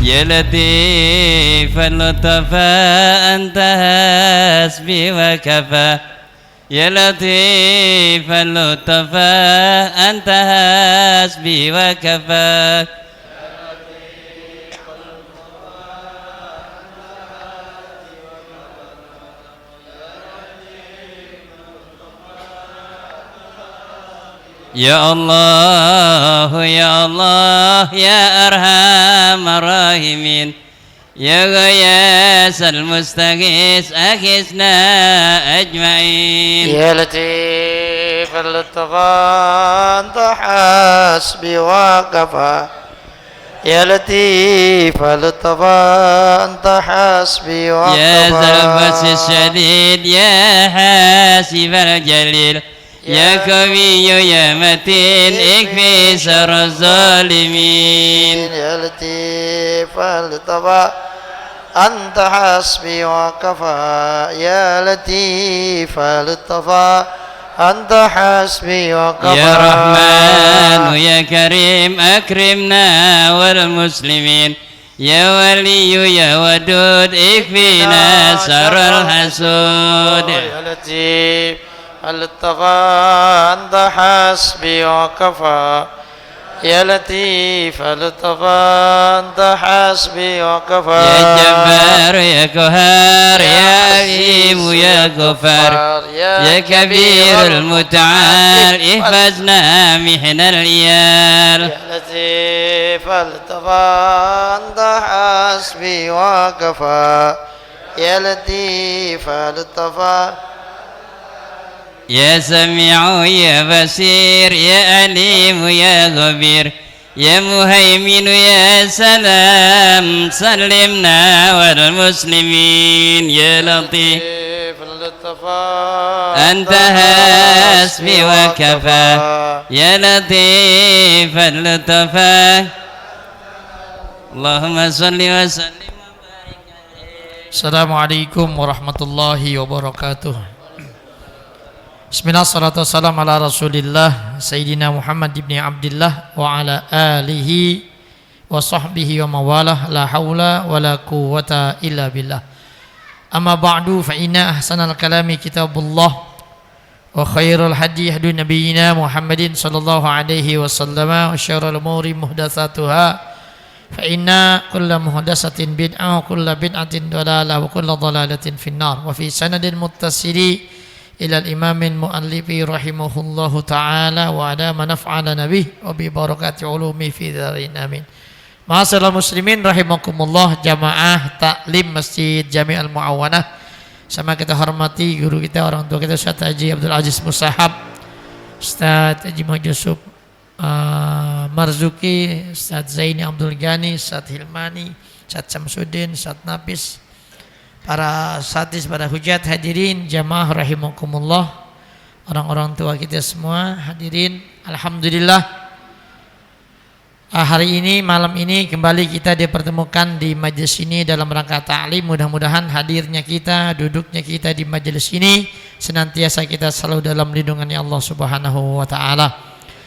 يا لطيف اللطفا أنت حسبي وكفى يا لطيف اللطفا أنت حسبي وكفى يا الله يا الله يا أرحم الراحمين يا غياث المستغيث أغثنا أجمعين يا لطيف اللطفا أنت حسبي وكفى يا لطيف اللطفا أنت حسبي وكفى يا ذا البأس الشديد يا حاسب الجليل يا قوي يا متين اكفي شر الظالمين يا لطيف اللطفا أنت حسبي وكفى يا لطيف اللطفا أنت حسبي وكفى يا رحمن يا كريم أكرمنا والمسلمين يا ولي يا ودود اكفينا شر الحسود يا لطيف اللطفا أنت حسبي وكفى يا لطيف اللطفا أنت حسبي وكفى يا جبار يا قهار يا عليم يا غفار يا كبير المتعال احفظنا محن العيال يا لطيف اللطفا أنت حسبي وكفى يا لطيف اللطفا يا سميع يا بصير يا عليم يا خبير يا مهيمن يا سلام سلمنا والمسلمين يا لطيف أنت حسبي وكفى يا لطيف اللطفا اللهم صل وسلم وبارك عليه. السلام عليكم ورحمة الله وبركاته. Bismillah, salatu wassalam ala rasulillah Sayyidina Muhammad ibn Abdillah wa ala alihi wa sahbihi wa mawalah la hawla wa la quwwata illa billah. Amma ba'du fa inna ahsanal kalami kitabullah wa khairul hadi hadi nabiyyina Muhammadin sallallahu alaihi wasallam wa syarrul umuri muhdatsatuha fa inna kulla muhdatsatin bid'ah wa kulla bid'atin dalalah wa kulla dalalatin finnar wa fi sanadin muttasili ila al-imamil muallifi rahimahullahu ta'ala wa ada manaf'ala nabih wa bi barakati ulumi fi dharin amin. Ma'asyiral muslimin rahimakumullah, jamaah taklim Masjid Jami' Al-Mu'awanah, sama kita hormati guru kita, orang tua kita, Ustaz Haji Abdul Aziz Musahab, Ustaz Haji Muhammad Yusuf Marzuki, Ustaz Zaini Abdul Ghani, Ustaz Hilmani, Ustaz Samsudin, Ustaz Nafis, para satis, para hujat, hadirin jamaah rahimakumullah, orang-orang tua kita semua hadirin. Alhamdulillah, hari ini, malam ini kembali kita dipertemukan di majelis ini dalam rangka ta'lim. Mudah-mudahan hadirnya kita, duduknya kita di majelis ini senantiasa kita selalu dalam lindungannya Allah Subhanahu wa ta'ala.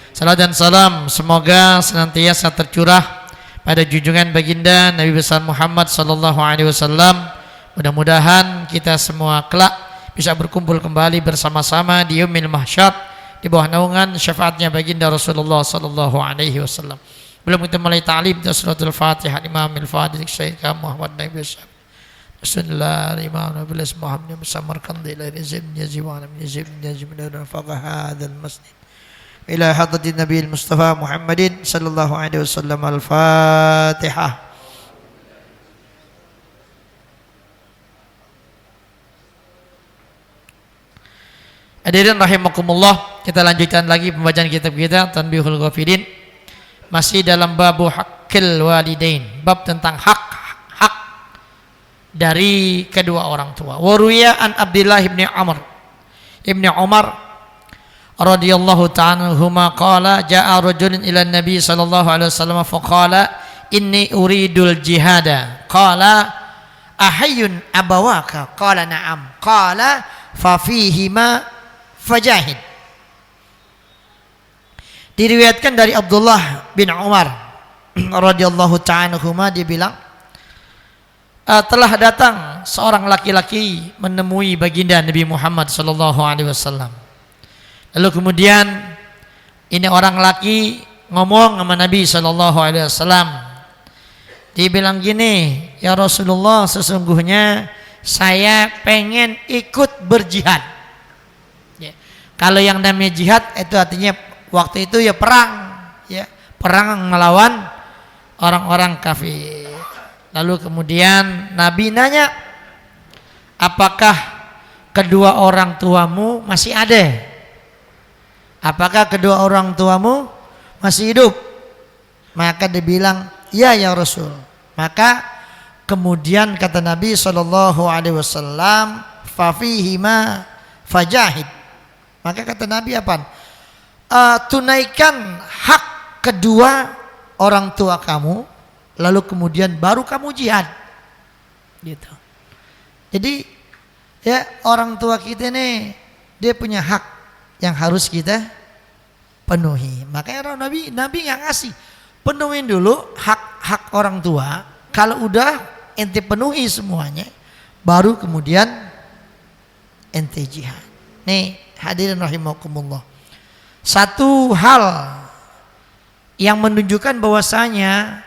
Salam dan salam semoga senantiasa tercurah pada junjungan baginda Nabi besar Muhammad sallallahu alaihi wasallam. Mudah-mudahan kita semua kelak bisa berkumpul kembali bersama-sama di yaumil mahsyar di bawah naungan syafaatnya baginda Rasulullah sallallahu alaihi wasallam. Belum kita mulai ta'lim suratul Fatihah Imamil Fadil Syekh Muhammad Nabi Syekh Bismillahirrahmanirrahim. Muhammad musammarkan ila izim yajiwan min izim yajmin faqah hadzal masjid ila hadratin nabiyil mustafa Muhammadin sallallahu alaihi wasallam. Al-Fatihah. Hadirin rahimakumullah, kita lanjutkan lagi pembacaan kitab kita Tanbihul Ghafilin, masih dalam bab haqqil walidain, bab tentang hak dari kedua orang tua. Wa ruya an Abdullah ibn Umar radhiyallahu ta'ala anhuma qala jaa rajulun ila nabi sallallahu alaihi wasallam faqala inni uridul jihada qala ahayyun abawaka qala na'am qala fa fihima fajahid. Diriwayatkan dari Abdullah bin Umar radhiyallahu ta'ala anhuma, dia bilang telah datang seorang laki-laki menemui baginda Nabi Muhammad sallallahu alaihi wasallam. Lalu kemudian ini orang laki ngomong sama Nabi sallallahu alaihi wasallam. Dia bilang gini, "Ya Rasulullah, sesungguhnya saya pengen ikut berjihad." Ya. Kalau yang namanya jihad itu artinya waktu itu ya perang, ya, perang melawan orang-orang kafir. Lalu kemudian Nabi nanya, "Apakah kedua orang tuamu masih ada? Apakah kedua orang tuamu masih hidup?" Maka dia bilang, "Ya, ya Rasul." Maka kemudian kata Nabi SAW, "Fafihima fajahid." Maka kata Nabi apa? Tunaikan hak kedua orang tua kamu, lalu kemudian baru kamu jihad. Gitu. Jadi ya orang tua kita nih dia punya hak yang harus kita penuhi. Makanya Nabi nggak ngasih. Penuhin dulu hak orang tua. Kalau udah ente penuhi semuanya, baru kemudian ente jihad. Nih hadirin rahimakumullah. Satu hal yang menunjukkan bahwasanya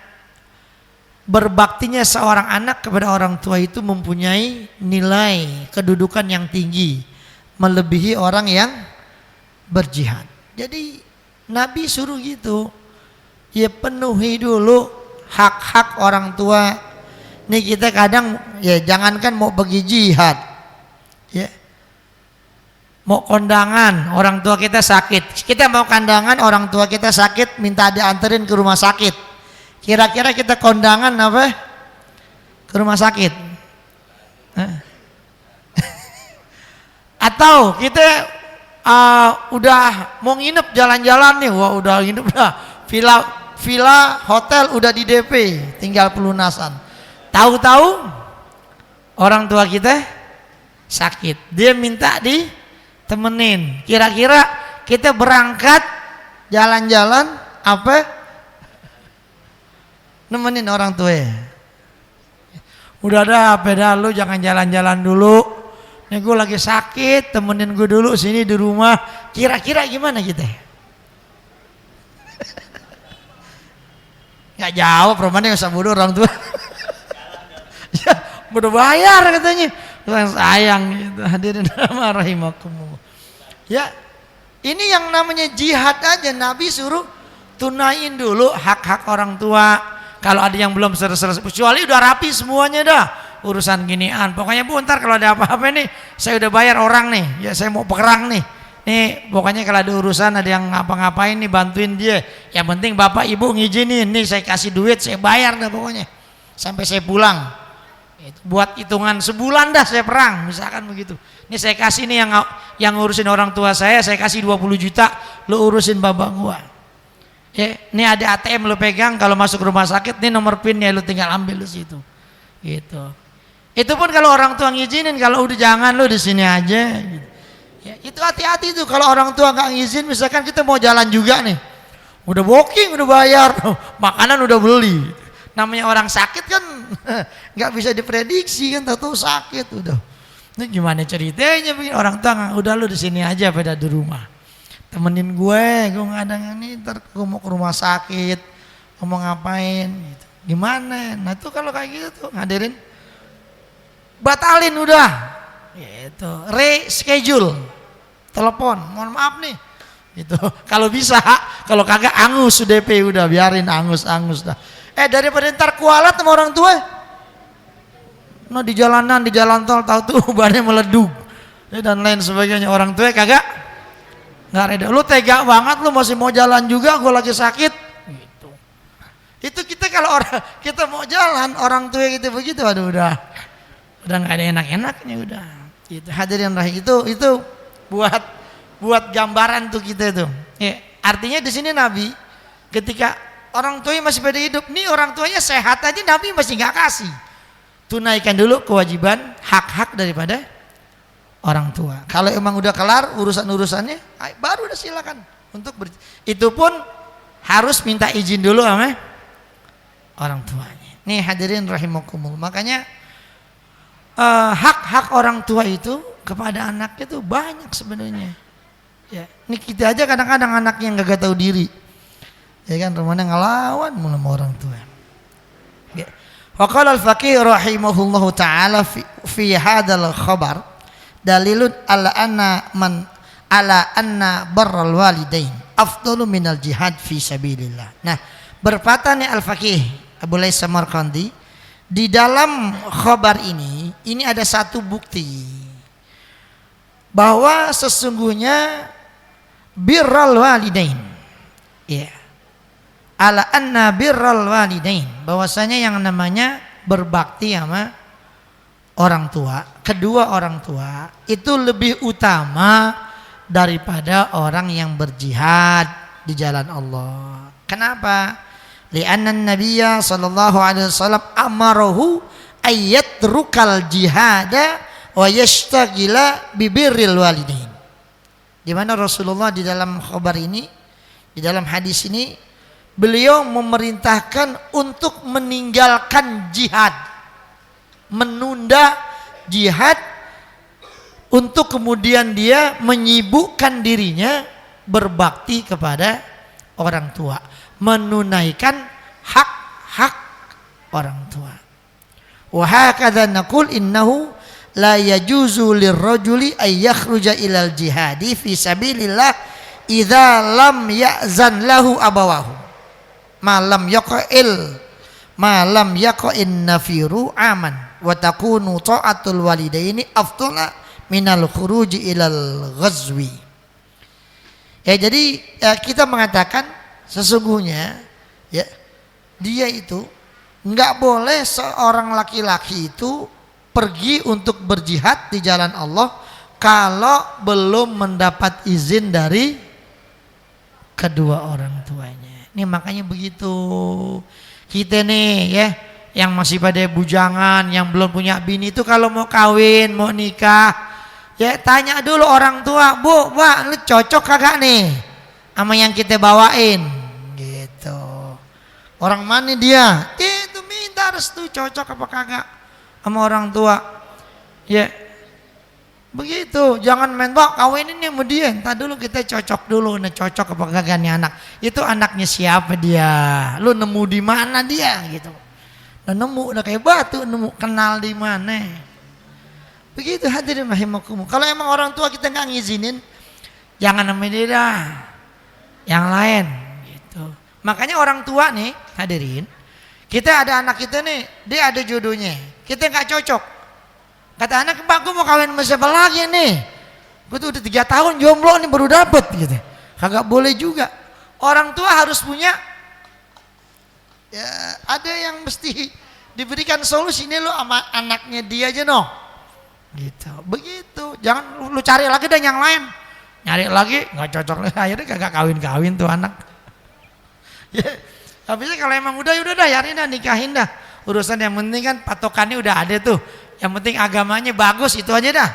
berbaktinya seorang anak kepada orang tua itu mempunyai nilai kedudukan yang tinggi, melebihi orang yang berjihad. Jadi Nabi suruh gitu, ya penuhi dulu hak-hak orang tua. Nih kita kadang ya jangankan mau pergi jihad, ya mau kondangan orang tua kita sakit, kita mau kondangan orang tua kita sakit minta dianterin ke rumah sakit. Kira-kira kita kondangan apa? Ke rumah sakit. Atau kita udah mau nginep jalan-jalan nih, wah udah nginep dah. Villa hotel udah di DP, tinggal pelunasan. Tahu-tahu orang tua kita sakit, dia minta ditemenin. Kira-kira kita berangkat jalan-jalan apa? Nemenin orang tua ya. Udah dah pedal lu jangan jalan-jalan dulu. Nih gue lagi sakit, temenin gue dulu sini di rumah. Kira-kira gimana kita? Gak jawab, romannya gak usah bodoh orang tua. Ya, udah bayar katanya. Tuhan sayang gitu. Hadirin rahimakumullah. Ya, ini yang namanya jihad aja Nabi suruh tunain dulu hak-hak orang tua. Kalau ada yang belum selesai, kecuali udah rapi semuanya dah urusan ginian. Pokoknya Bu ntar kalau ada apa-apa nih, saya udah bayar orang nih, ya saya mau perang nih. Nih pokoknya kalau ada urusan ada yang ngapa-ngapain nih bantuin dia. Yang penting Bapak Ibu ngizinin, nih saya kasih duit, saya bayar dah pokoknya sampai saya pulang. Buat hitungan sebulan dah saya perang, misalkan begitu. Ini saya kasih nih yang ngurusin orang tua saya kasih 20 juta, lu urusin bapak gua. Ya, ini ada ATM lu pegang kalau masuk rumah sakit, nih nomor PIN-nya lu tinggal ambil di situ. Gitu. Itu pun kalau orang tua ngizinin, kalau udah jangan lu di sini aja. Gitu. Ya, itu hati-hati tuh kalau orang tua nggak ngizin, misalkan kita mau jalan juga nih, udah booking, udah bayar, makanan udah beli. Namanya orang sakit kan nggak bisa diprediksi kan, tahu sakit udah. Ini gimana ceritanya begini orang tua nggak, udah lu di sini aja pada di rumah. Temenin gue nggak ada nih, ntar gue mau ke rumah sakit, mau ngapain gitu. Gimana? Nah itu kalau kayak gitu tuh ngadirin, batalin udah, gitu, reschedule, telepon, mohon maaf nih, gitu. Kalau bisa, kalau kagak angus DP udah biarin angus dah. Daripada ntar kualat sama orang tua, no di jalanan, di jalan tol tahu tuh bannya meleduk, dan lain sebagainya. Orang tua kagak nggak reda. Lu tega banget, lu masih mau jalan juga, gue lagi sakit. Gitu. Itu kita kalau kita mau jalan, orang tua kita begitu, aduh udah nggak ada enak-enaknya udah. Gitu. Hadirin rahim itu buat gambaran tuh kita tuh. Ya, artinya di sini Nabi ketika orang tuanya masih pada hidup, nih orang tuanya sehat aja Nabi masih nggak kasih. Tunaikan dulu kewajiban hak-hak daripada orang tua. Kalau emang udah kelar urusan-urusannya, baru udah silakan untuk itu pun harus minta izin dulu sama orang tuanya. Nih hadirin rahimakumullah. Makanya hak-hak orang tua itu kepada anaknya itu banyak sebenarnya. Ya, ini kita aja kadang-kadang anaknya nggak tahu diri, ya kan, rumahnya ngelawan mulu sama orang tua. Ya. Wa qala al-faqih rahimahullahu taala fi hadzal khabar dalilun ala anna barral walidain afdalu minal jihad fi sabilillah. Nah, berkata nih al-faqih Abu Lais Samarqandi, di dalam khabar ini ada satu bukti bahwa sesungguhnya birral walidain, ya, ala anna birral walidain, bahwasanya yang namanya berbakti sama orang tua, kedua orang tua itu lebih utama daripada orang yang berjihad di jalan Allah. Kenapa? Li'anna Nabiyya sallallahu alaihi wasallam amarahu ayyatrukal jihada wa yashtagila bibirril walidain. Di mana Rasulullah di dalam khabar ini, di dalam hadis ini, beliau memerintahkan untuk meninggalkan jihad, menunda jihad, untuk kemudian dia menyibukkan dirinya berbakti kepada orang tua, menunaikan hak-hak orang tua. Wa hakadha naqul innahu la yajuzu lirrajuli ay yakhruja ilal jihadi fi sabilillah idza lam ya'zan lahu abawahu malam yaqa'in nafiru aman wa takunu ta'atul walidaini afdala minal khuruji ilal ghazwi. Ya, jadi kita mengatakan sesungguhnya ya, dia itu enggak boleh seorang laki-laki itu pergi untuk berjihad di jalan Allah kalau belum mendapat izin dari kedua orang tuanya. Ini makanya begitu. Kita nih ya, yang masih pada bujangan, yang belum punya bini itu kalau mau kawin, mau nikah, ya tanya dulu orang tua, Bu, Pak, lu cocok kagak nih sama yang kita bawain? Gitu. Orang mana dia? Itu minta restu, cocok apa kagak sama orang tua. Ya, begitu. Jangan main, Pak, kawinin nih sama dia. Entar dulu kita cocok dulu, nah cocok apa kagak nih anak. Itu anaknya siapa dia? Lu nemu di mana dia gitu. Udah nemu, udah kayak batu, nemu kenal di mana. Begitu hadirin rahimakumullah. Kalau emang orang tua kita nggak ngizinin, jangan sama dia dah, yang lain gitu. Makanya orang tua nih hadirin, kita ada anak kita nih, dia ada jodohnya, kita nggak cocok. Kata anak, Pak, gue mau kawin sama siapa lagi nih? Gue tuh udah 3 tahun jomblo nih baru dapet gitu. Kagak boleh juga. Orang tua harus punya, ya ada yang mesti diberikan solusi. Ini lo sama anaknya dia aja noh. Gitu. Begitu. Jangan lu cari lagi dan yang lain. Nyari lagi nggak cocok lagi, akhirnya kagak kawin-kawin tuh anak. Ya, habisnya kalau emang udah dah, yarin dah, nikahin dah. Urusan yang penting kan patokannya udah ada tuh. Yang penting agamanya bagus, itu aja dah.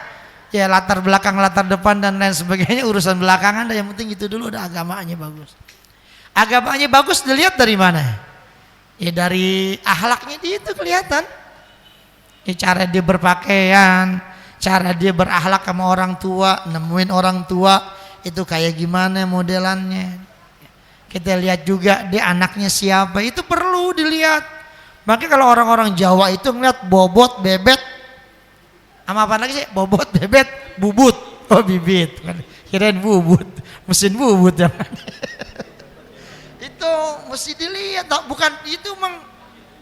Ya latar belakang, latar depan dan lain sebagainya urusan belakangan dah. Yang penting itu dulu udah agamanya bagus. Agamanya bagus dilihat dari mana? Ya dari akhlaknya dia itu kelihatan. Ya, cara dia berpakaian, cara dia berakhlak sama orang tua, nemuin orang tua itu kayak gimana modelannya. Kita lihat juga dia anaknya siapa, itu perlu dilihat. Makanya kalau orang-orang Jawa itu ngeliat bobot, bebet, sama apa lagi sih? Bobot, bebet, bubut. Oh bibit, kirain bubut, mesin bubut ya. Itu mesti dilihat, bukan itu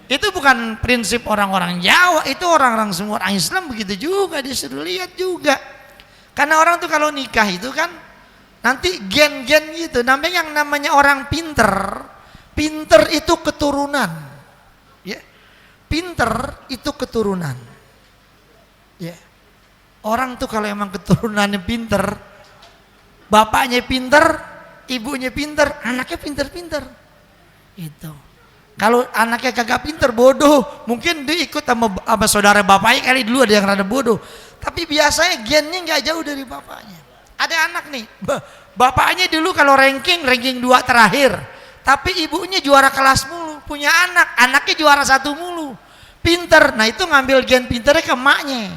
itu bukan prinsip orang-orang Jawa, itu orang-orang semua orang Islam begitu juga, disuruh lihat juga. Karena orang tuh kalau nikah itu kan nanti gen-gen gitu, namanya yang namanya orang pinter itu keturunan. Ya. Pinter itu keturunan. Ya. Orang tuh kalau emang keturunannya pinter, bapaknya pinter, ibunya pinter, anaknya pinter-pinter. Itu. Kalau anaknya kagak pinter, bodoh, mungkin dia ikut sama saudara bapaknya kali dulu ada yang rada bodoh. Tapi biasanya gennya nggak jauh dari bapaknya. Ada anak nih, bapaknya dulu kalau ranking 2 terakhir, tapi ibunya juara kelas mulu, punya anaknya juara 1 mulu. pinter. Nah itu ngambil gen pinternya ke emaknya,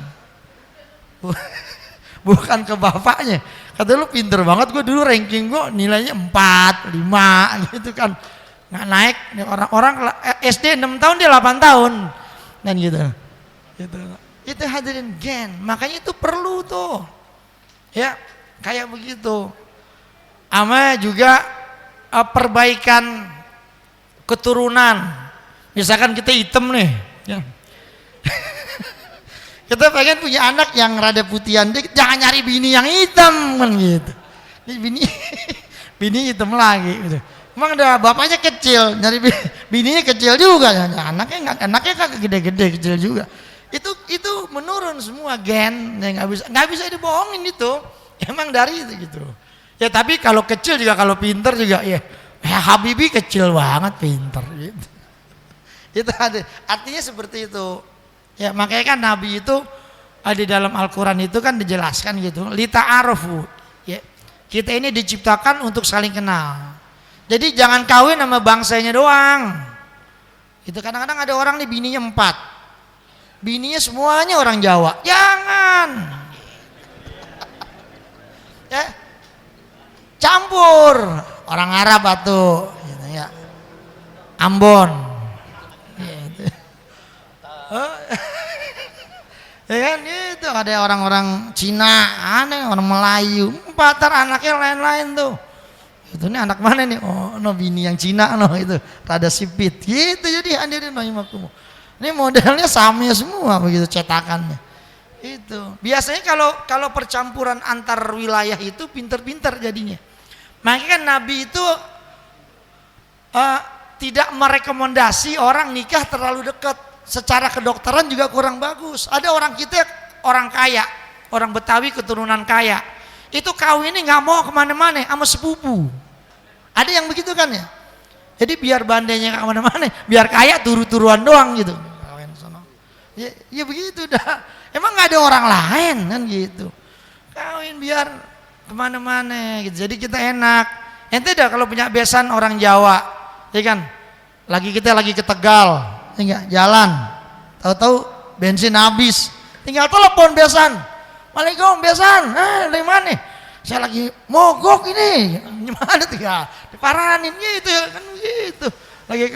bukan ke bapaknya. Kata lu pinter banget, gue dulu ranking gue nilainya 4, 5 gitu kan, nggak naik. Orang-orang SD 6 tahun dia 8 tahun dan gitu. Itu hadirin gen, makanya itu perlu tuh ya kayak begitu. Ama juga perbaikan keturunan. Misalkan kita hitam nih ya. Kita pengen punya anak yang rada putihan dikit, jangan nyari bini yang hitam kan gitu. Ini bini hitam lagi gitu. Emang udah bapaknya kecil, nyari bininya kecil juga, anaknya kagak gede-gede, kecil juga. Itu menurun semua gen, ya nggak bisa dibohongin itu. Emang dari itu gitu. Ya tapi kalau kecil juga, kalau pinter juga ya Habibie kecil banget pinter gitu. Itu artinya seperti itu. Ya makanya kan Nabi itu di dalam Al-Quran itu kan dijelaskan gitu, lita'arufu ya, kita ini diciptakan untuk saling kenal. Jadi jangan kawin sama bangsanya doang. Itu kadang-kadang ada orang nih bininya 4, bininya semuanya orang Jawa. Jangan ya, campur orang Arab atau gitu ya, Ambon gitu. Ya kan itu ada orang-orang Cina, aneh, orang Melayu, patar anaknya lain-lain tuh. Itu nih anak mana nih? Oh, no bini yang Cina no itu, rada sipit. Gitu jadi hadirin rahimakumullah. Ini modelnya sama semua begitu cetakannya. Itu. Biasanya kalau percampuran antar wilayah itu pinter-pinter jadinya. Makanya kan Nabi itu tidak merekomendasi orang nikah terlalu dekat. Secara kedokteran juga kurang bagus. Ada orang kita orang kaya, orang Betawi keturunan kaya, itu kawinnya nggak mau kemana-mana sama sepupu. Ada yang begitu kan ya. Jadi biar bandenya nggak kemana-mana, biar kaya turu-turuan doang gitu. Kawin sono. Ya begitu dah. Emang nggak ada orang lain kan gitu. Kawin biar kemana-mana gitu. Jadi kita enak. Ente dah kalau punya besan orang Jawa, ya kan? Kita lagi ke Tegal. Tinggal jalan, tahu-tahu bensin habis, tinggal telepon besan, Waalaikumsalam besan, dari mana? Saya lagi mogok ini, gimana tinggal diparanin gitu kan gitu, lagi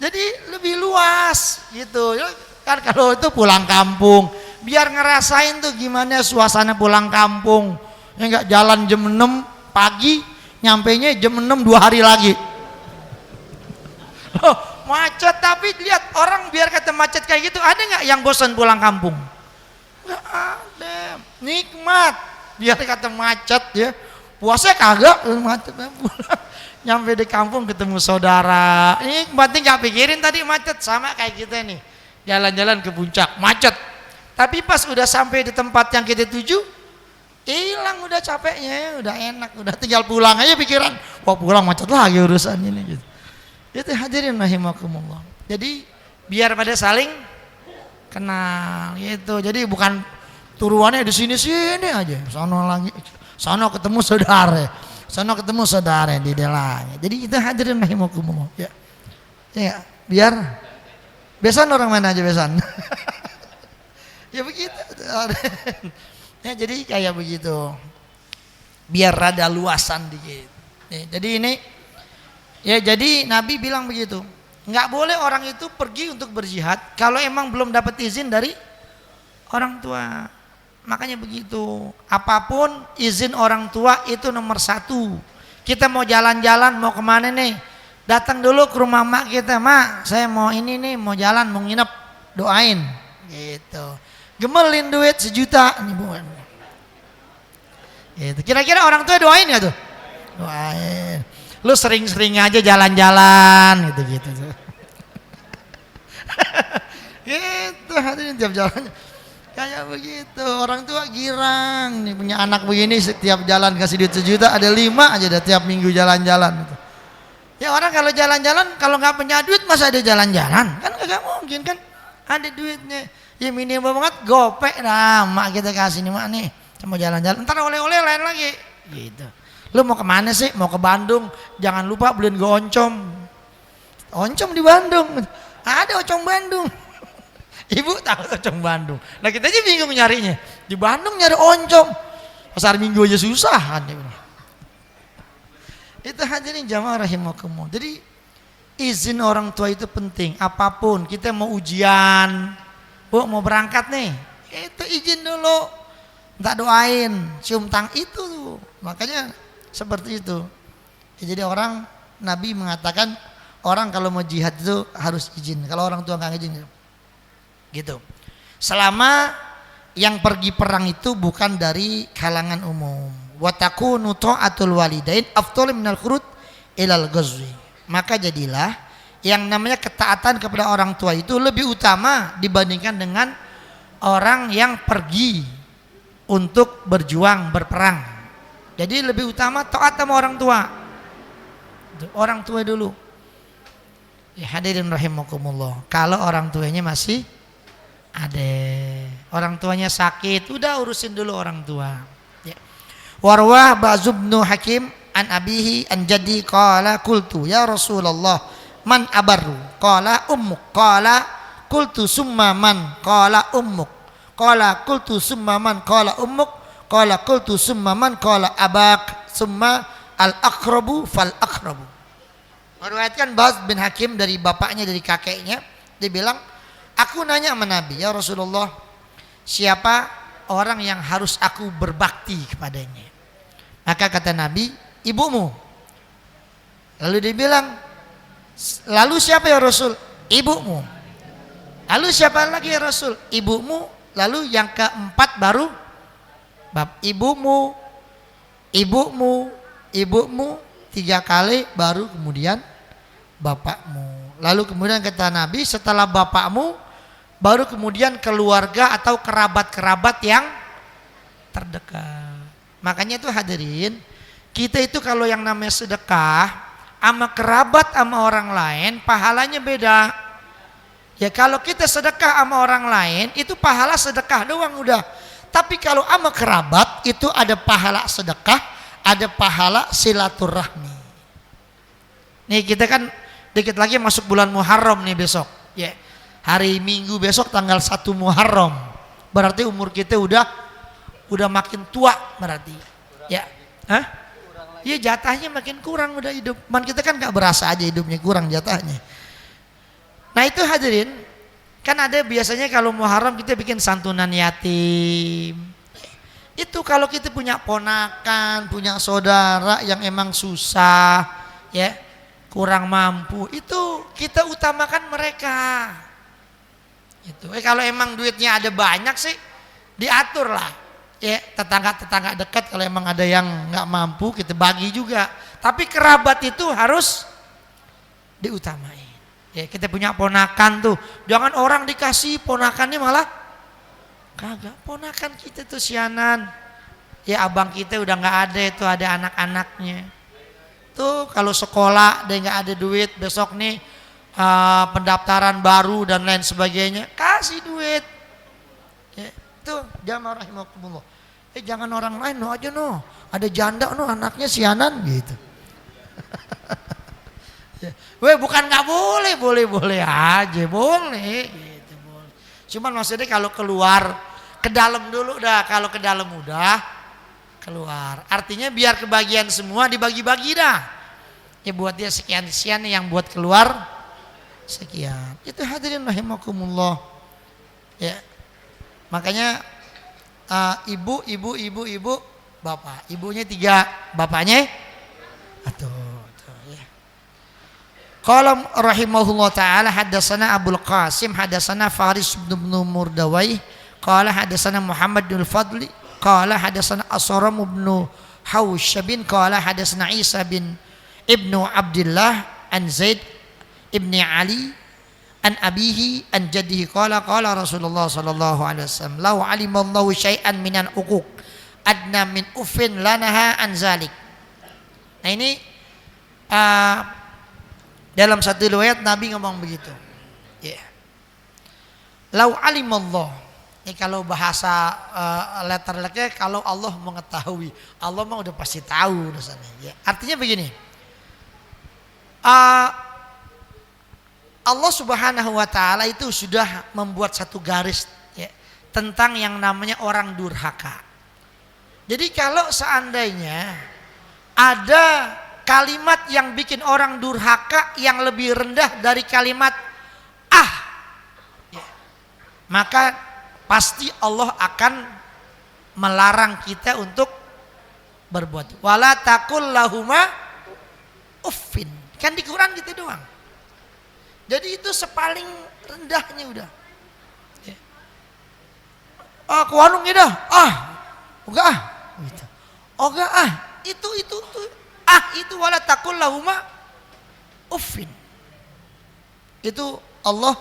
jadi lebih luas gitu kan. Kalau itu pulang kampung, biar ngerasain tuh gimana suasana pulang kampung, ya enggak jalan jam 6 pagi, nyampenya jam 6 2 hari lagi. Macet, tapi lihat orang biar kata macet kayak gitu, ada nggak yang bosan pulang kampung? Nggak ada, nikmat biar kata macet ya. Puasa kagak macet pulang, nyampe di kampung ketemu saudara, nikmatnya nggak pikirin tadi macet. Sama kayak kita nih jalan-jalan ke puncak macet, tapi pas udah sampai di tempat yang kita tuju hilang udah capeknya, udah enak, udah tinggal pulang aja pikiran, wah pulang macet lagi urusan ini gitu. Itu hadirin rahimakumullah. Jadi biar pada saling kenal gitu. Jadi bukan turuannya di sini-sini aja. Sono ketemu saudara di delanya. Jadi itu hadirin rahimakumullah. Ya. Ya, biar besan orang mana aja besan. Ya begitu. Ya jadi kayak begitu. Biar rada luasan dikit. Ya, jadi ini ya, jadi Nabi bilang begitu, nggak boleh orang itu pergi untuk berjihad kalau emang belum dapat izin dari orang tua. Makanya begitu, apapun izin orang tua itu nomor 1. Kita mau jalan-jalan, mau kemana nih, datang dulu ke rumah mak kita, mak saya mau ini nih, mau jalan, mau nginep, doain gitu. Gemelin duit 1 juta nih bukan gitu. Kira-kira orang tua doain nggak tuh? Doain. Lu sering-sering aja jalan-jalan gitu-gitu. Gitu hadirin, tiap jalan kayak begitu. Orang tua girang nih punya anak begini, setiap jalan kasih duit 1 juta, ada 5 aja dah tiap minggu jalan-jalan gitu. Ya orang kalau jalan-jalan kalau nggak punya duit masa ada jalan-jalan? Kan nggak mungkin kan, ada duitnya. Ya minimal banget gopek dah, mak kita kasih nih mak nih, mau jalan-jalan. Ntar oleh-oleh lain lagi gitu. Lu mau kemana sih? Mau ke Bandung, jangan lupa beliin gue oncom. Oncom di Bandung, ada oncom Bandung. Ibu tahu oncom Bandung. Nah kita aja bingung nyarinya. Di Bandung nyari oncom. Pasar Minggu aja susah kan. Itu hadirin jamaah rahimakumullah. Jadi izin orang tua itu penting. Apapun kita mau ujian, Bu mau berangkat nih, itu izin dulu. Enggak doain, cium tang itu tuh. Makanya seperti itu. Ya, jadi orang Nabi mengatakan orang kalau mau jihad itu harus izin. Kalau orang tua nggak izin, gitu. Selama yang pergi perang itu bukan dari kalangan umum. Wa takunu ta'atul walidain afdhalu minal khurud ilal ghazwi. Maka jadilah yang namanya ketaatan kepada orang tua itu lebih utama dibandingkan dengan orang yang pergi untuk berjuang berperang. Jadi lebih utama taat sama orang tua. Orang tua dulu. Ya hadirin rahimakumullah. Kalau orang tuanya masih ada, orang tuanya sakit, udah urusin dulu orang tua. Ya. Warwah Ba'zubnu Hakim an abihi an jadi qala qultu ya Rasulullah man abarru qala ummuk qala qultu summa man qala ummuk qala qultu summa man qala ummuk qala qultu summa man qala abak summa al aqrabu fal aqrabu. Meriwayatkan Ba'z bin Hakim dari bapaknya dari kakeknya, dia bilang aku nanya sama Nabi, ya Rasulullah, siapa orang yang harus aku berbakti kepadanya? Maka kata Nabi, ibumu. Lalu dia bilang, lalu siapa ya Rasul? Ibumu. Lalu siapa lagi ya Rasul? Ibumu. Lalu yang keempat baru ibumu, ibumu, ibumu, 3 kali baru kemudian bapakmu. Lalu kemudian kata Nabi, setelah bapakmu baru kemudian keluarga atau kerabat-kerabat yang terdekat. Makanya itu hadirin, kita itu kalau yang namanya sedekah sama kerabat sama orang lain pahalanya beda. Ya kalau kita sedekah sama orang lain itu pahala sedekah doang udah. Tapi kalau sama kerabat itu ada pahala sedekah, ada pahala silaturahmi. Nih kita kan dikit lagi masuk bulan Muharram nih besok. Ya. Hari Minggu besok tanggal 1 Muharram. Berarti umur kita udah makin tua berarti. Ya. Hah? Iya jatahnya makin kurang udah hidup. Man kita kan gak berasa aja hidupnya kurang jatahnya. Nah itu hadirin, kan ada biasanya kalau Muharram kita bikin santunan yatim. Itu kalau kita punya ponakan, punya saudara yang emang susah, ya kurang mampu, itu kita utamakan mereka. Itu. Kalau emang duitnya ada banyak sih, diatur lah. Ya tetangga-tetangga dekat kalau emang ada yang nggak mampu kita bagi juga. Tapi kerabat itu harus diutamain. Ya kita punya ponakan tuh, jangan orang dikasih ponakannya malah kagak. Ponakan kita tuh sianan. Ya abang kita udah nggak ada, itu ada anak-anaknya. Tuh kalau sekolah dia nggak ada duit, besok nih pendaftaran baru dan lain sebagainya, kasih duit. Ya, tuh jamaah rahimakumullah. Jangan orang lain no aja no. Ada janda no anaknya sianan gitu. Weh bukan nggak boleh, boleh aja, boleh gitu, boleh. Cuman maksudnya kalau keluar ke dalam dulu dah, kalau ke dalam udah keluar. Artinya biar kebagian semua dibagi-bagi dah. Ya buat dia sekian-sekian yang buat keluar sekian. Itu hadirin rahimakumullah. Ya. Makanya ibu, bapak. Ibunya 3, bapaknya atuh. Qala rahimahullah taala hadatsana Abdul Qasim hadatsana Faris bin Murdawai qala hadatsana Muhammad bin Fadli qala hadatsana Asram bin Hausyab qala hadatsana Isa bin Ibnu Abdullah an Zaid ibni Ali an abihi an jaddihi qala Rasulullah sallallahu alaihi wasallam law alimallahu syai'an minal uquq adna min ufin lanaha an zalik. Nah ini dalam satu riwayat Nabi ngomong begitu. Ya. Lau alimallah. Ini kalau bahasa letter-letternya kalau Allah mengetahui. Allah mah udah pasti tahu rasanya. Ya. Artinya begini. Allah Subhanahu wa taala itu sudah membuat satu garis ya, tentang yang namanya orang durhaka. Jadi kalau seandainya ada kalimat yang bikin orang durhaka yang lebih rendah dari kalimat ya, maka pasti Allah akan melarang kita untuk berbuat. Wala taqul lahuma uffin. Kan di Quran gitu doang. Jadi itu sepaling rendahnya udah. Ya. Ke warung ya dah. Enggak gitu. Enggak Itu itu wala taqul lahuma uffin. Itu Allah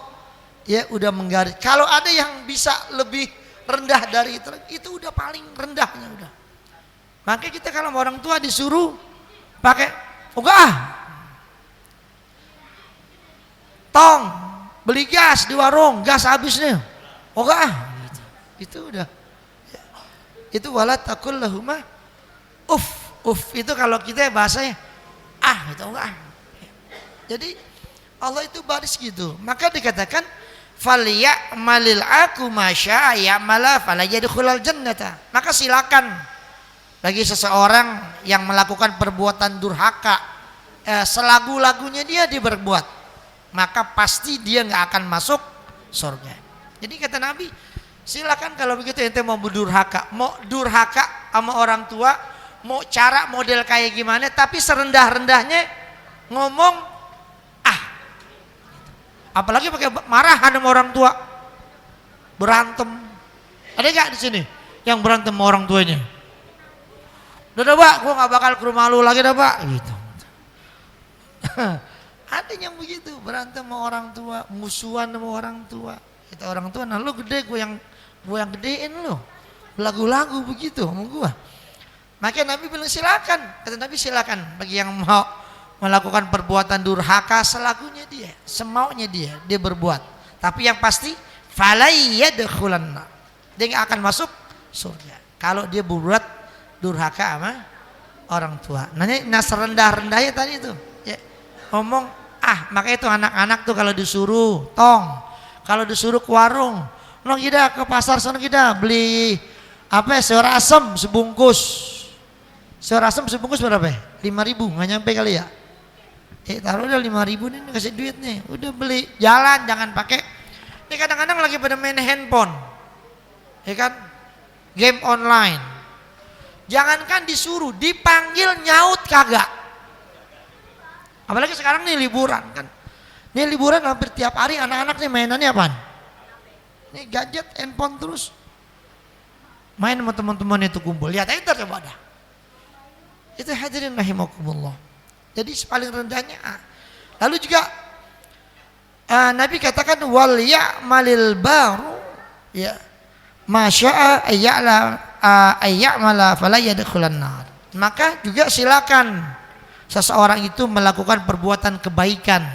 ya udah menggaris. Kalau ada yang bisa lebih rendah dari itu udah paling rendahnya udah. Makanya kita kalau orang tua disuruh pakai enggak tong beli gas di warung, gas habis nih. Enggak gitu. Itu udah. Itu wala taqul lahuma uff itu kalau kita bahasanya gitu enggak. Jadi Allah itu baris gitu. Maka dikatakan falyamalil aku masya ya'mala fala yadkhulul jannata. Maka silakan bagi seseorang yang melakukan perbuatan durhaka selagu-lagunya dia berbuat, maka pasti dia nggak akan masuk surga. Jadi kata Nabi, silakan kalau begitu ente mau durhaka sama orang tua, mau cara model kayak gimana, tapi serendah-rendahnya ngomong apalagi pakai marahan sama orang tua, berantem. Ada nggak di sini yang berantem sama orang tuanya? Udah Pak, gue nggak bakal ke rumah lu lagi dah Pak, gitu. Ada yang begitu, berantem sama orang tua, musuhan sama orang tua. Kita orang tua, nah lu gede, gue yang gedein lu. Lagu-lagu begitu sama gue. Makanya Nabi bilang silakan, kata Nabi silakan bagi yang mau melakukan perbuatan durhaka selagunya dia, semaunya dia berbuat. Tapi yang pasti falayyadkhulanna. Dia nggak akan masuk surga kalau dia berbuat durhaka sama orang tua. Nah serendah-rendahnya tadi itu ya, ngomong maka itu anak-anak tuh kalau disuruh tong, kalau disuruh ke warung, no kita ke pasar sana kita beli sayur asem sebungkus. Sayur asem sebungkus berapa ya? 5.000, nggak nyampe kali ya? Taruh udah 5.000 nih, kasih duit nih, udah beli, jalan, jangan pakai. Ini kadang-kadang lagi pada main handphone, ya kan? Game online. Jangankan disuruh, dipanggil nyaut kagak. Apalagi sekarang nih liburan kan. Nih liburan hampir tiap hari anak-anak nih mainannya apaan? Nih gadget, handphone terus. Main sama teman-teman itu kumpul. Lihat aja coba dah. Itu hadirin rahimakumullah. Jadi paling rendahnya Lalu juga Nabi katakan wal ya'malil baru ya masya'a ayya'mala fala yadkhulan nar. Maka juga silakan seseorang itu melakukan perbuatan kebaikan,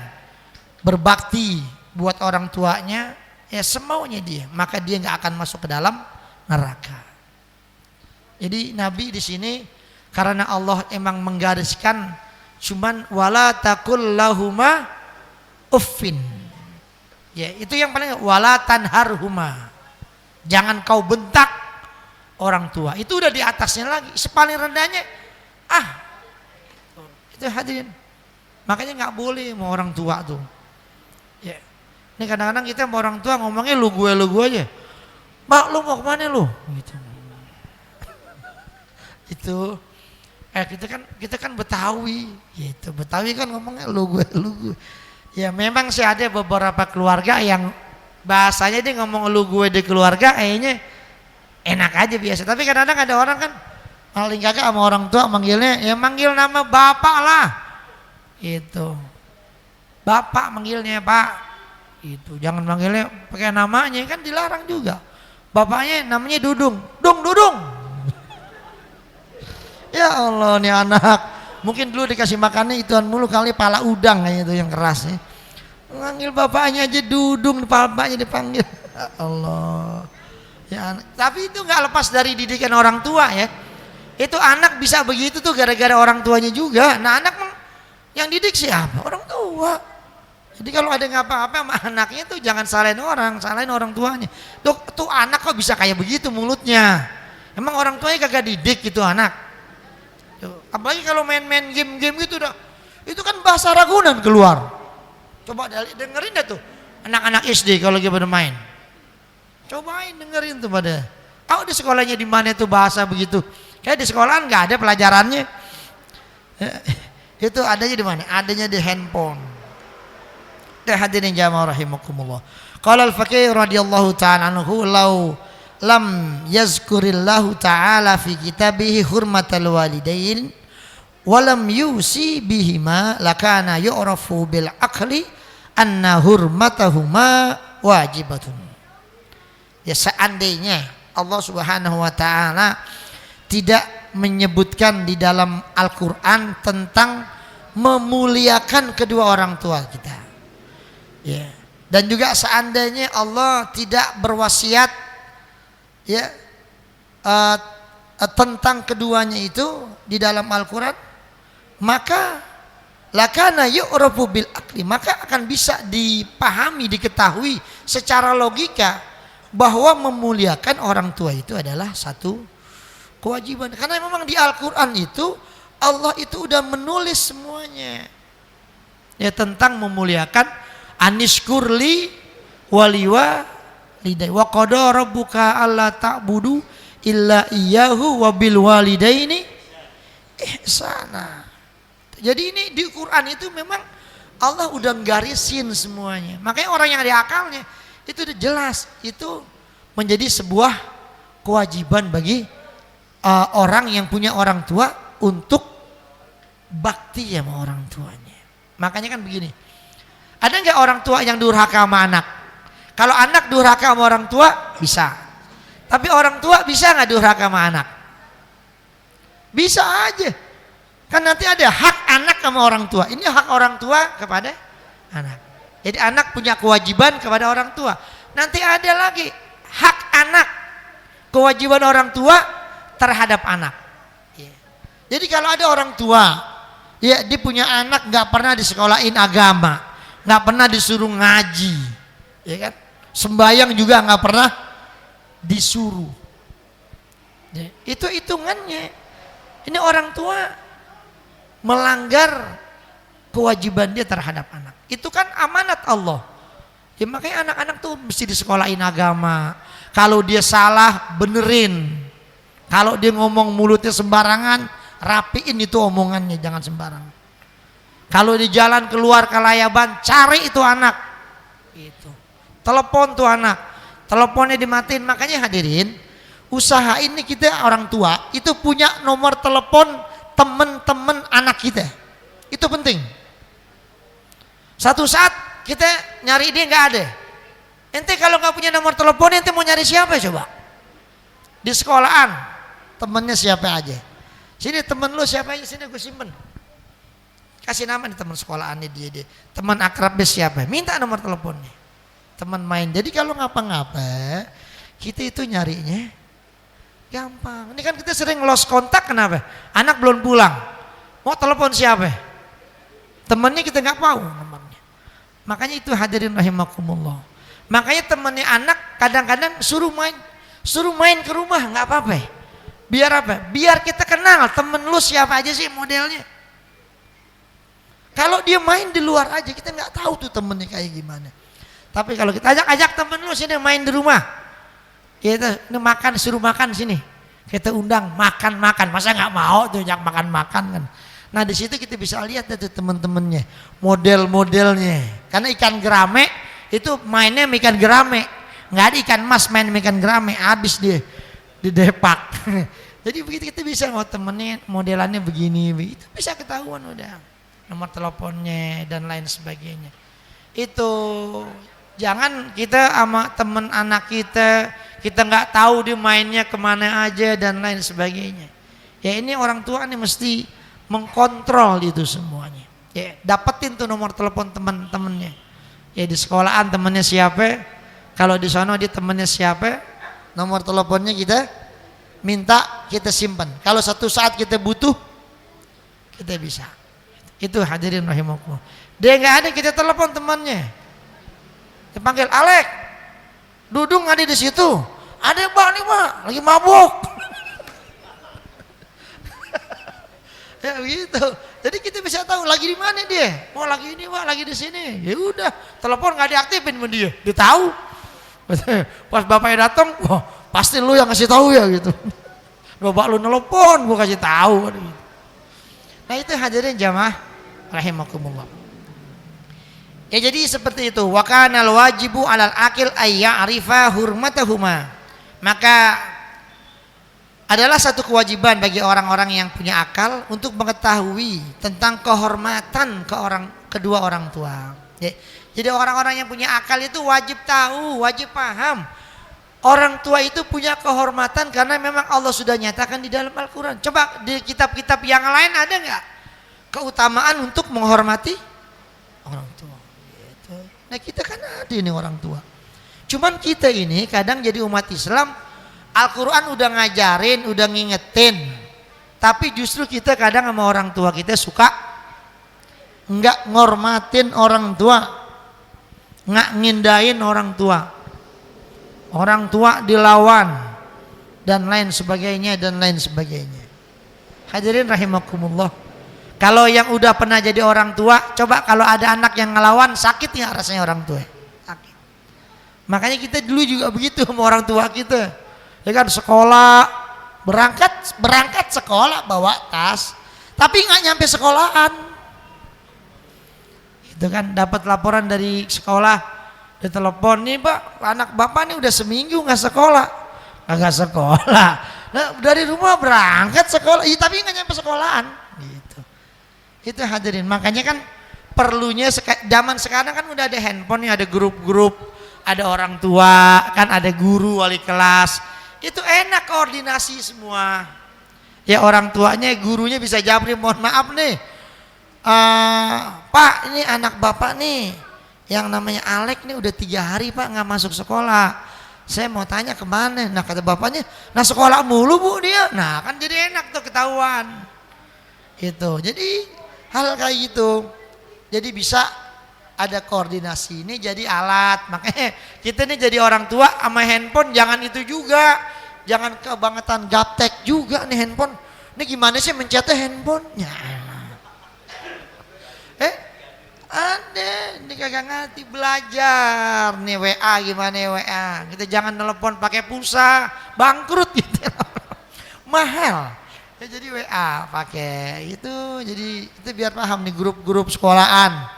berbakti buat orang tuanya ya semaunya dia, maka dia nggak akan masuk ke dalam neraka. Jadi Nabi di sini karena Allah emang menggariskan cuman wala taqul lahuma uffin. Ya, itu yang paling wala tanharhuma. Jangan kau bentak orang tua. Itu udah di atasnya lagi. Sepaling rendahnya itu hadirin. Makanya nggak boleh sama orang tua tuh. Ya. Ini kadang-kadang kita sama orang tua ngomongnya lu gue aja. Mak lu mau kemana lu? Gitu. Itu kita kan Betawi gitu. Betawi kan ngomongnya lu gue. Ya memang sih ada beberapa keluarga yang bahasanya dia ngomong lu gue di keluarga kayaknya enak aja biasa. Tapi kadang-kadang ada orang kan paling kagak sama orang tua manggilnya ya manggil nama bapak lah. Itu. Bapak manggilnya Pak. Itu jangan manggilnya pakai namanya kan dilarang juga. Bapaknya namanya Dudung. Dudung. Ya Allah nih anak mungkin dulu dikasih makannya ituan mulu kali pala udang kayak itu yang keras ya. Manggil bapaknya aja Dudung, bapaknya dipanggil. Ya Allah ya, tapi itu nggak lepas dari didikan orang tua ya. Itu anak bisa begitu tuh gara-gara orang tuanya juga. Nah anak yang didik siapa? Orang tua Jadi kalau ada ngapa-ngapa sama anaknya tuh jangan salahin orang tuanya. Tuh anak kok bisa kayak begitu mulutnya. Emang orang tuanya kagak didik gitu anak. Tuh, apalagi kalau main-main game-game gitu udah, itu kan bahasa Ragunan keluar. Coba dengerin dah tuh anak-anak SD kalau lagi pada main. Cobain dengerin tuh pada. Tahu di sekolahnya di mana tuh bahasa begitu? Kayak di sekolahan nggak ada pelajarannya. Itu adanya di mana? Adanya di handphone. Hadirin jamaah rahimakumullah. Qala al-faqih radhiyallahu ta'ala anhu law lam yazkurillahu ta'ala fi kitabihi hurmatal walidain wa lam yusi bihima lakana yu'rafu bil aqli anna hurmatahuma wajibatun. Ya seandainya Allah Subhanahu wa taala tidak menyebutkan di dalam Al-Qur'an tentang memuliakan kedua orang tua kita. Ya. Dan juga seandainya Allah tidak berwasiat ya tentang keduanya itu di dalam Al-Qur'an, maka lakana yu'rafu bil aqli, maka akan bisa dipahami, diketahui secara logika bahwa memuliakan orang tua itu adalah satu kewajiban. Karena memang di Al-Qur'an itu Allah itu udah menulis semuanya ya tentang memuliakan anishkurli waliwa lidai wa qada rabbuka alla ta'budu illa iyyahu wa bil walidaini ihsana. Jadi ini di Quran itu memang Allah udah garisin semuanya. Makanya orang yang ada akalnya itu udah jelas, itu menjadi sebuah kewajiban bagi orang yang punya orang tua untuk bakti sama orang tuanya. Makanya kan begini, ada nggak orang tua yang durhaka sama anak? Kalau anak durhaka sama orang tua bisa, tapi orang tua bisa nggak durhaka sama anak? Bisa aja, kan nanti ada hak anak sama orang tua. Ini hak orang tua kepada anak. Jadi anak punya kewajiban kepada orang tua. Nanti ada lagi hak anak, kewajiban orang tua terhadap anak. Jadi kalau ada orang tua, ya dia punya anak nggak pernah disekolahin agama, nggak pernah disuruh ngaji, ya kan? Sembayang juga nggak pernah disuruh. Ya, itu hitungannya. Ini orang tua melanggar kewajiban dia terhadap anak. Itu kan amanat Allah. Ya makanya anak-anak tuh mesti disekolahin agama. Kalau dia salah benerin. Kalau dia ngomong mulutnya sembarangan, rapiin itu omongannya, jangan sembarangan. Kalau di jalan keluar kelayaban, cari itu anak. Itu. Telepon tuh anak. Teleponnya dimatiin. Makanya hadirin, usaha ini kita orang tua itu punya nomor telepon teman-teman anak kita. Itu penting. Satu saat kita nyari dia nggak ada. Ente kalau nggak punya nomor telepon, ente mau nyari siapa coba? Di sekolahan temennya siapa aja? Sini temen lu siapa aja, sini gue simpen. Kasih nama nih teman sekolahannya dia. Teman akrabnya siapa? Minta nomor teleponnya. Teman main. Jadi kalau ngapa-ngapa kita itu nyarinya gampang. Ini kan kita sering lost kontak, kenapa? Anak belum pulang. Mau telepon siapa? Temennya kita nggak tahu nomornya. Makanya itu hadirin rahimakumullah. Makanya temennya anak kadang-kadang suruh main ke rumah, nggak apa-apa. Biar apa? Biar kita kenal temen lu siapa aja sih modelnya. Kalau dia main di luar aja kita nggak tahu tuh temennya kayak gimana. Tapi kalau kita ajak temen lu sini main di rumah, kita makan, suruh makan sini, kita undang makan, masa nggak mau tuh ajak makan kan? Nah di situ kita bisa lihat tuh temen-temennya, model-modelnya. Karena ikan gerame itu mainnya ikan gerame, nggak ada ikan mas main ikan gerame, habis dia didepak. Jadi begitu kita bisa mau temennya modelannya begini, begitu bisa ketahuan udah nomor teleponnya dan lain sebagainya. Itu jangan kita sama temen anak kita nggak tahu dia mainnya kemana aja dan lain sebagainya. Ya ini orang tua nih mesti mengkontrol itu semuanya. Ya dapetin tuh nomor telepon teman-temannya. Ya di sekolahan temennya siapa, kalau di sana dia temennya siapa, nomor teleponnya kita minta, kita simpan. Kalau satu saat kita butuh, kita bisa. Itu hadirin rahimakumullah. Dia nggak ada, kita telepon temannya. Dipanggil, Alek, Dudung ada di situ. Ada Pak nih Pak, lagi mabuk. Ya begitu. Jadi kita bisa tahu lagi di mana dia. Oh lagi ini Pak, lagi di sini. Ya udah, telepon nggak diaktifin sama dia. Dia tahu. Pas bapaknya datang, wah pasti lu yang ngasih tahu ya gitu. Bapak lu nelpon, gua kasih tahu. Nah itu hadirin jamaah rahimakumullah. Ya jadi seperti itu. Wa kanal wajibu 'alal aqil ay ya'rifa hurmatahuma. Maka adalah satu kewajiban bagi orang-orang yang punya akal untuk mengetahui tentang kehormatan kedua orang tua. Ya, jadi orang-orang yang punya akal itu wajib tahu, wajib paham. Orang tua itu punya kehormatan karena memang Allah sudah nyatakan di dalam Al-Quran. Coba di kitab-kitab yang lain ada nggak keutamaan untuk menghormati orang tua? Gitu. Nah kita kan ada ini orang tua. Cuman kita ini kadang jadi umat Islam, Al-Quran udah ngajarin, udah ngingetin, tapi justru kita kadang sama orang tua kita suka nggak ngormatin orang tua, nggak ngindahin orang tua. Orang tua dilawan dan lain sebagainya dan lain sebagainya. Hadirin rahimakumullah. Kalau yang udah pernah jadi orang tua, coba kalau ada anak yang ngelawan, sakit nggak rasanya orang tua? Sakit. Makanya kita dulu juga begitu sama orang tua kita. Ya kan sekolah, berangkat sekolah bawa tas, tapi nggak nyampe sekolahan. Itu kan dapat laporan dari sekolah. Ditelepon, nih Pak, anak Bapak nih udah seminggu nggak sekolah. Nggak sekolah. Nah, dari rumah berangkat sekolah, iya, tapi nggak nyampe sekolahan. Gitu. Itu hadirin. Makanya kan perlunya zaman sekarang kan udah ada handphone, ada grup-grup, ada orang tua, kan ada guru, wali kelas. Itu enak koordinasi semua. Ya orang tuanya, gurunya bisa japri, mohon maaf nih, Pak, ini anak Bapak nih. Yang namanya Alek nih udah 3 hari Pak nggak masuk sekolah. Saya mau tanya kemana? Nah kata bapaknya, nah sekolah mulu Bu dia. Nah kan jadi enak tuh ketahuan. Itu. Jadi hal kayak gitu. Jadi bisa ada koordinasi ini jadi alat. Makanya kita nih jadi orang tua sama handphone jangan itu juga. Jangan kebangetan gaptek juga nih handphone. Ini gimana sih mencetnya handphonenya? Ada, ini kagak ngerti belajar nih WA gimana WA. Kita jangan telepon pakai pulsa, bangkrut gitu. Mahal. Ya jadi WA pakai itu, jadi kita biar paham nih grup-grup sekolahan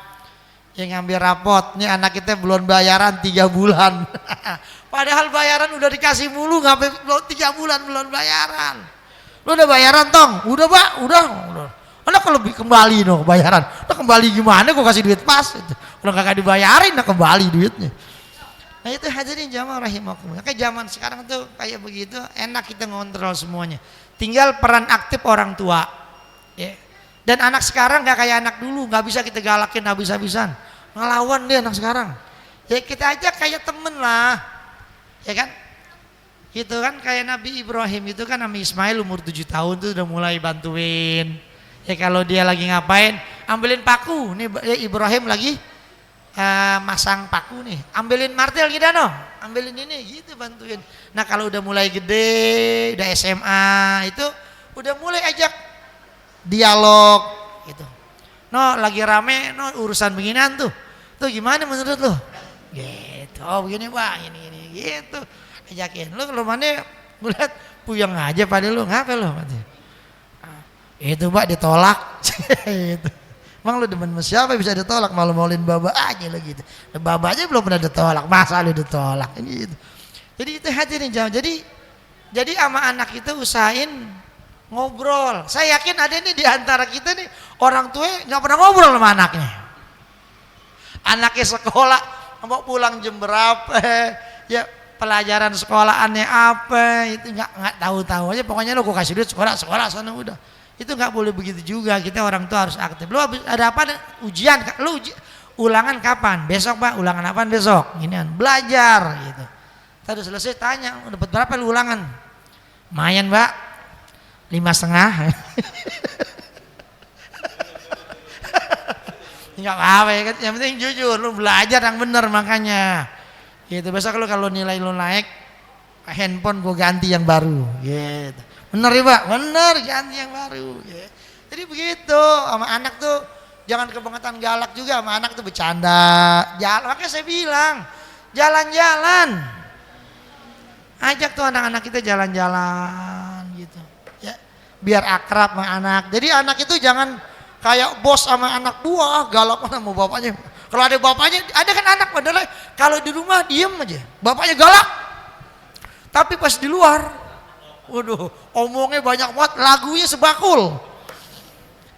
yang ngambil rapot. Nih anak kita belum bayaran 3 bulan. Padahal bayaran udah dikasih mulu, ngapain 3 bulan belum bayaran. Lu udah bayaran Tong? Udah Pak, udah. Anak kalau kembali no bayaran, nah kembali gimana? Gue kasih duit pas, itu. Udah kagak dibayarin, nah kembali duitnya. Nah itu hadirin jamaah rahimakumullah. Kayak zaman sekarang tuh kayak begitu, enak kita ngontrol semuanya. Tinggal peran aktif orang tua. Ya. Dan anak sekarang nggak kayak anak dulu, nggak bisa kita galakin habis-habisan. Ngelawan dia anak sekarang. Ya kita aja kayak temen lah, ya kan? Gitu kan kayak Nabi Ibrahim itu kan Nabi Ismail umur 7 tahun tuh udah mulai bantuin. Ya kalau dia lagi ngapain, ambilin paku. Nih Ibrahim lagi masang paku nih. Ambilin martil gitu no. Ambilin ini gitu bantuin. Nah kalau udah mulai gede, udah SMA itu udah mulai ajak dialog gitu. No lagi rame no urusan beginian tuh. Tuh gimana menurut lo? Gitu. Oh begini Pak, ini gitu. Ajakin. Lu kalau mana gue liat puyeng aja pada lu, ngapa lu? Itu Pak ditolak. Itu. Emang lu demen sama siapa bisa ditolak, malu maulin baba aja lo gitu. Baba aja belum pernah ditolak, masa lu ditolak ini gitu. Jadi itu hadirin jauh. Jadi sama anak itu usahain ngobrol. Saya yakin ada nih di antara kita nih orang tua nggak pernah ngobrol sama anaknya. Anaknya sekolah mau pulang jam berapa, ya pelajaran sekolahannya apa itu nggak tahu aja. Pokoknya lo gue kasih duit sekolah sana udah. Itu nggak boleh begitu juga, kita orang tua harus aktif. Lu ada apa ujian, lu ulangan kapan? Besok Pak, ulangan apaan besok? Ginian, belajar gitu. Tadi selesai tanya, dapat berapa lu ulangan? Lumayan Pak, 5,5. Enggak apa-apa ya kan, yang penting jujur, lu belajar yang benar makanya. Gitu, besok lu kalau nilai lu naik, handphone gua ganti yang baru, gitu. Bener ya Pak? Bener, ganti yang baru. Gitu. Jadi begitu, sama anak tuh jangan kebangetan galak juga, sama anak tuh bercanda. Jalan, makanya saya bilang, jalan-jalan. Ajak tuh anak-anak kita jalan-jalan gitu. Ya, biar akrab sama anak. Jadi anak itu jangan kayak bos sama anak buah, galak sama bapaknya. Kalau ada bapaknya, ada kan anak padahal kalau di rumah diem aja, bapaknya galak. Tapi pas di luar, waduh, omongnya banyak banget, lagunya sebakul.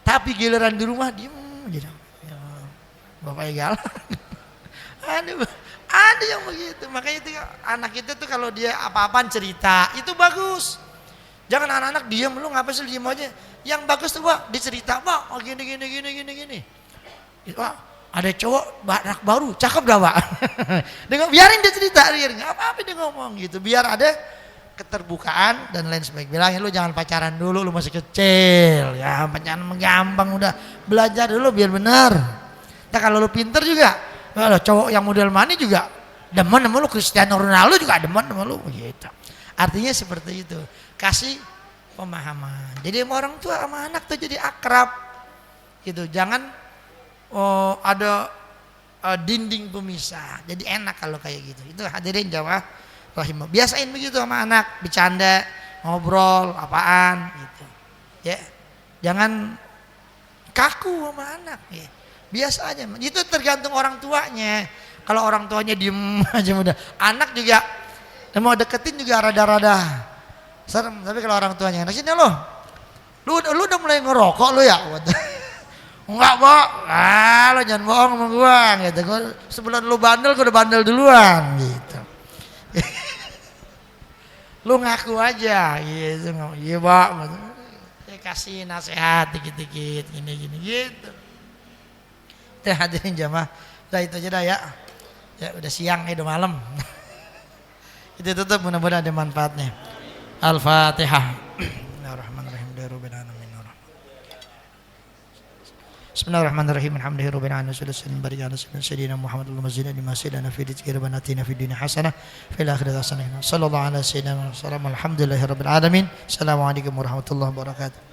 Tapi giliran di rumah diem aja. Ya, bapaknya galak. Ada yang begitu. Makanya itu anak kita tuh kalau dia apa-apaan cerita, itu bagus. Jangan anak-anak diem, lu ngapa sih diem aja. Yang bagus tuh Pak, dicerita Pak, oh gini. Pak, ada cowok anak baru, cakep gak Pak? Biarin dia cerita, nggak apa-apa dia ngomong gitu. Biar ada keterbukaan dan lain sebagainya. Bilangin lu jangan pacaran dulu, lu masih kecil. Ya pacaran gampang, udah belajar dulu biar benar. Nah kalau lu pinter juga, kalau cowok yang model mani juga demen sama lu, Cristiano Ronaldo juga demen sama lu gitu. Artinya seperti itu. Kasih pemahaman. Jadi orang tua sama anak tuh jadi akrab. Gitu. Jangan ada dinding pemisah. Jadi enak kalau kayak gitu. Itu hadirin jamaah rahimah. Biasain begitu sama anak, bercanda, ngobrol apaan gitu. Ya. Jangan kaku sama anak ya. Biasa aja. Itu tergantung orang tuanya. Kalau orang tuanya diem aja mudah. Anak juga mau deketin juga rada-rada serem. Tapi kalau orang tuanya, nah sini lo, lu udah mulai ngerokok lu ya? Enggak Pak, lo jangan bohong sama gua gitu. Gua sebelum lu bandel, gua udah bandel duluan gitu. Lu ngaku aja gitu. Iya Pak, ya, kasih nasihat dikit-dikit gini-gini gitu. Teh hadirin jamaah, udah itu aja dah ya. Ya udah siang, udah malam. Itu tutup, mudah-mudahan ada manfaatnya. Al-Fatihah. Bismillahirrahmanirrahim. Bismillahirrahmanirrahim. Alhamdulillahirabbil alamin. Sallallahu alaihi wasallam sayyidina Muhammadul mazina lima sayyidina fi rizqi rabbana atina fid dunya hasanah fil akhirati hasanah. Sallallahu alaihi wasallam. Alhamdulillahirabbil alamin. Assalamualaikum warahmatullahi wabarakatuh.